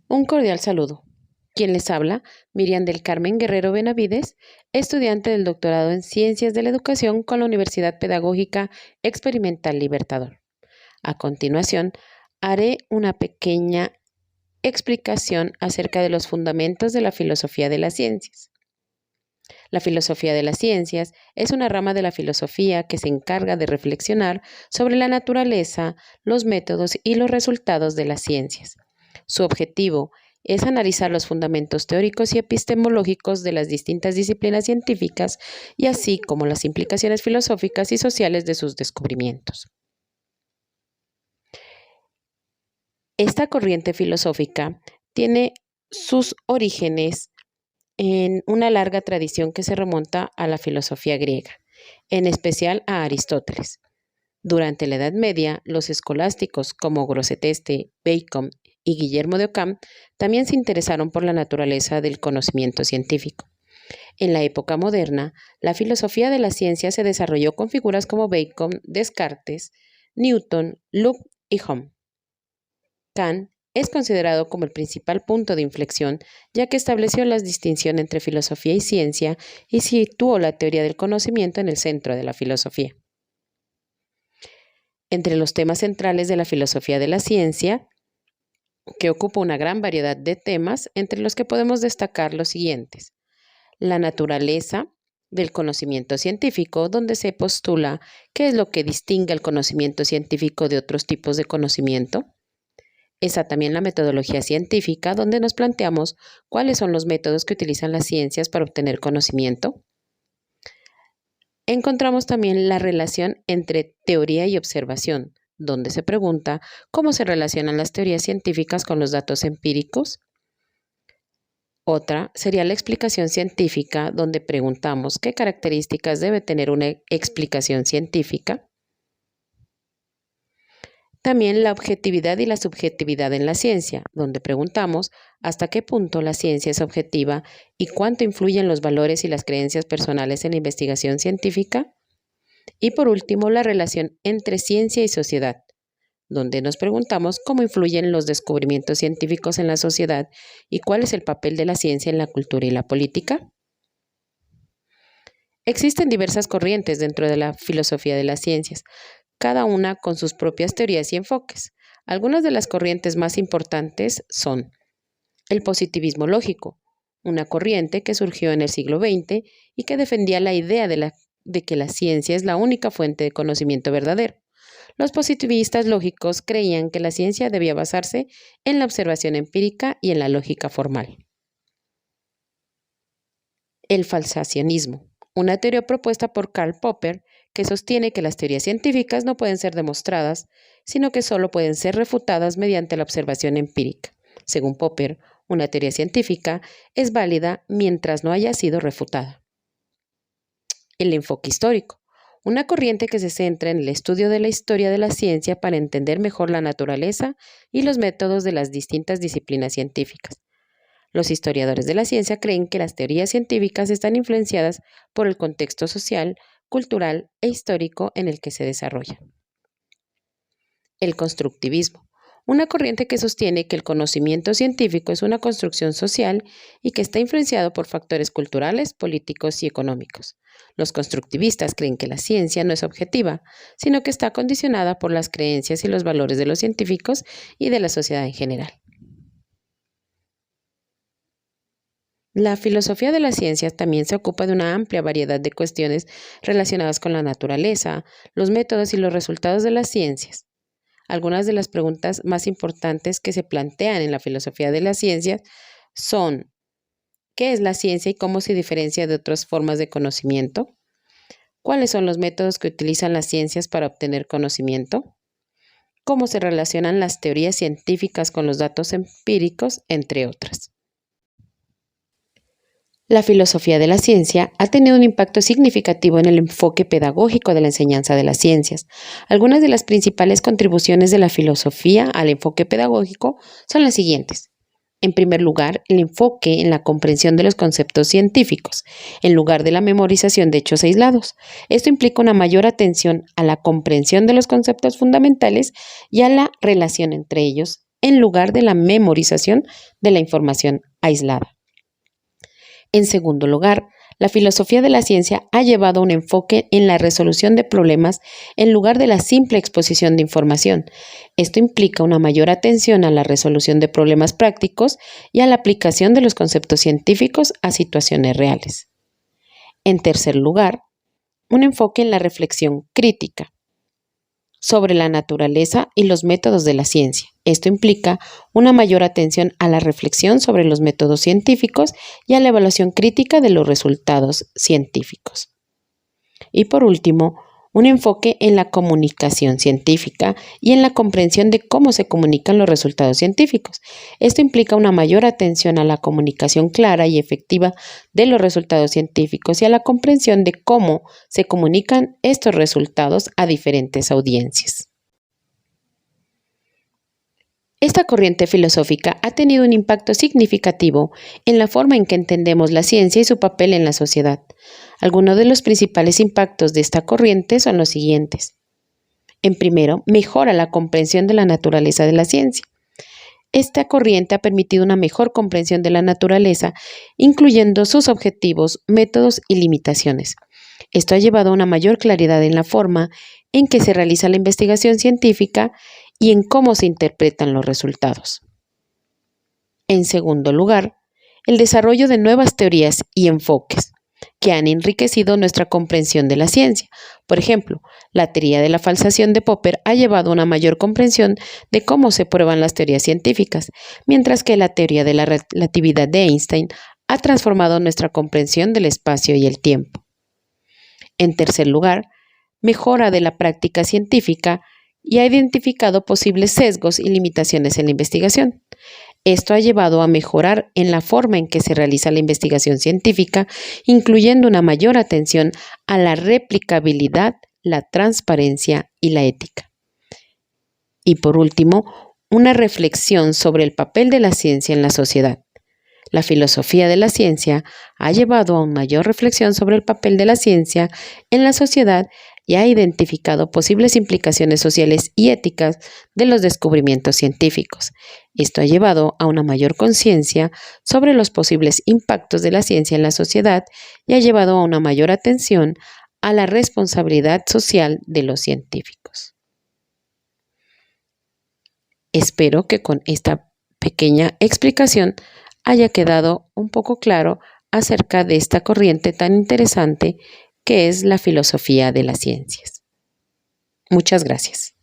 Un cordial saludo. Quien les habla, Miriam del Carmen Guerrero Benavides, estudiante del doctorado en Ciencias de la Educación con la Universidad Pedagógica Experimental Libertador. A continuación, haré una pequeña explicación acerca de los fundamentos de la filosofía de las ciencias. La filosofía de las ciencias es una rama de la filosofía que se encarga de reflexionar sobre la naturaleza, los métodos y los resultados de las ciencias. Su objetivo es analizar los fundamentos teóricos y epistemológicos de las distintas disciplinas científicas y así como las implicaciones filosóficas y sociales de sus descubrimientos. Esta corriente filosófica tiene sus orígenes en una larga tradición que se remonta a la filosofía griega, en especial a Aristóteles. Durante la Edad Media, los escolásticos como Grosseteste, Bacon y Guillermo de Ockham también se interesaron por la naturaleza del conocimiento científico. En la época moderna, la filosofía de la ciencia se desarrolló con figuras como Bacon, Descartes, Newton, Locke y Hume. Kant es considerado como el principal punto de inflexión, ya que estableció la distinción entre filosofía y ciencia y situó la teoría del conocimiento en el centro de la filosofía. Entre los temas centrales de la filosofía de la ciencia, que ocupa una gran variedad de temas, entre los que podemos destacar los siguientes: la naturaleza del conocimiento científico, donde se postula qué es lo que distingue el conocimiento científico de otros tipos de conocimiento. Está también la metodología científica, donde nos planteamos cuáles son los métodos que utilizan las ciencias para obtener conocimiento. Encontramos también la relación entre teoría y observación, donde se pregunta cómo se relacionan las teorías científicas con los datos empíricos. Otra sería la explicación científica, donde preguntamos qué características debe tener una explicación científica. También la objetividad y la subjetividad en la ciencia, donde preguntamos hasta qué punto la ciencia es objetiva y cuánto influyen los valores y las creencias personales en la investigación científica. Y por último, la relación entre ciencia y sociedad, donde nos preguntamos cómo influyen los descubrimientos científicos en la sociedad y cuál es el papel de la ciencia en la cultura y la política. Existen diversas corrientes dentro de la filosofía de las ciencias, cada una con sus propias teorías y enfoques. Algunas de las corrientes más importantes son el positivismo lógico, una corriente que surgió en el siglo XX y que defendía la idea de que la ciencia es la única fuente de conocimiento verdadero. Los positivistas lógicos creían que la ciencia debía basarse en la observación empírica y en la lógica formal. El falsacionismo, una teoría propuesta por Karl Popper que sostiene que las teorías científicas no pueden ser demostradas, sino que solo pueden ser refutadas mediante la observación empírica. Según Popper, una teoría científica es válida mientras no haya sido refutada. El enfoque histórico, una corriente que se centra en el estudio de la historia de la ciencia para entender mejor la naturaleza y los métodos de las distintas disciplinas científicas. Los historiadores de la ciencia creen que las teorías científicas están influenciadas por el contexto social, cultural e histórico en el que se desarrollan. El constructivismo, una corriente que sostiene que el conocimiento científico es una construcción social y que está influenciado por factores culturales, políticos y económicos. Los constructivistas creen que la ciencia no es objetiva, sino que está condicionada por las creencias y los valores de los científicos y de la sociedad en general. La filosofía de las ciencias también se ocupa de una amplia variedad de cuestiones relacionadas con la naturaleza, los métodos y los resultados de las ciencias. Algunas de las preguntas más importantes que se plantean en la filosofía de las ciencias son: ¿qué es la ciencia y cómo se diferencia de otras formas de conocimiento? ¿Cuáles son los métodos que utilizan las ciencias para obtener conocimiento? ¿Cómo se relacionan las teorías científicas con los datos empíricos, entre otras? La filosofía de la ciencia ha tenido un impacto significativo en el enfoque pedagógico de la enseñanza de las ciencias. Algunas de las principales contribuciones de la filosofía al enfoque pedagógico son las siguientes. En primer lugar, el enfoque en la comprensión de los conceptos científicos, en lugar de la memorización de hechos aislados. Esto implica una mayor atención a la comprensión de los conceptos fundamentales y a la relación entre ellos en lugar de la memorización de la información aislada. En segundo lugar, la filosofía de la ciencia ha llevado un enfoque en la resolución de problemas en lugar de la simple exposición de información. Esto implica una mayor atención a la resolución de problemas prácticos y a la aplicación de los conceptos científicos a situaciones reales. En tercer lugar, un enfoque en la reflexión crítica sobre la naturaleza y los métodos de la ciencia. Esto implica una mayor atención a la reflexión sobre los métodos científicos y a la evaluación crítica de los resultados científicos. Y por último, un enfoque en la comunicación científica y en la comprensión de cómo se comunican los resultados científicos. Esto implica una mayor atención a la comunicación clara y efectiva de los resultados científicos y a la comprensión de cómo se comunican estos resultados a diferentes audiencias. Esta corriente filosófica ha tenido un impacto significativo en la forma en que entendemos la ciencia y su papel en la sociedad. Algunos de los principales impactos de esta corriente son los siguientes. En primero, mejora la comprensión de la naturaleza de la ciencia. Esta corriente ha permitido una mejor comprensión de la naturaleza, incluyendo sus objetivos, métodos y limitaciones. Esto ha llevado a una mayor claridad en la forma en que se realiza la investigación científica y en cómo se interpretan los resultados. En segundo lugar, el desarrollo de nuevas teorías y enfoques que han enriquecido nuestra comprensión de la ciencia. Por ejemplo, la teoría de la falsación de Popper ha llevado a una mayor comprensión de cómo se prueban las teorías científicas, mientras que la teoría de la relatividad de Einstein ha transformado nuestra comprensión del espacio y el tiempo. En tercer lugar, mejora de la práctica científica y ha identificado posibles sesgos y limitaciones en la investigación. Esto ha llevado a mejorar en la forma en que se realiza la investigación científica, incluyendo una mayor atención a la replicabilidad, la transparencia y la ética. Y por último, una reflexión sobre el papel de la ciencia en la sociedad. La filosofía de la ciencia ha llevado a una mayor reflexión sobre el papel de la ciencia en la sociedad y ha identificado posibles implicaciones sociales y éticas de los descubrimientos científicos. Esto ha llevado a una mayor conciencia sobre los posibles impactos de la ciencia en la sociedad y ha llevado a una mayor atención a la responsabilidad social de los científicos. Espero que con esta pequeña explicación haya quedado un poco claro acerca de esta corriente tan interesante que es la filosofía de las ciencias. Muchas gracias.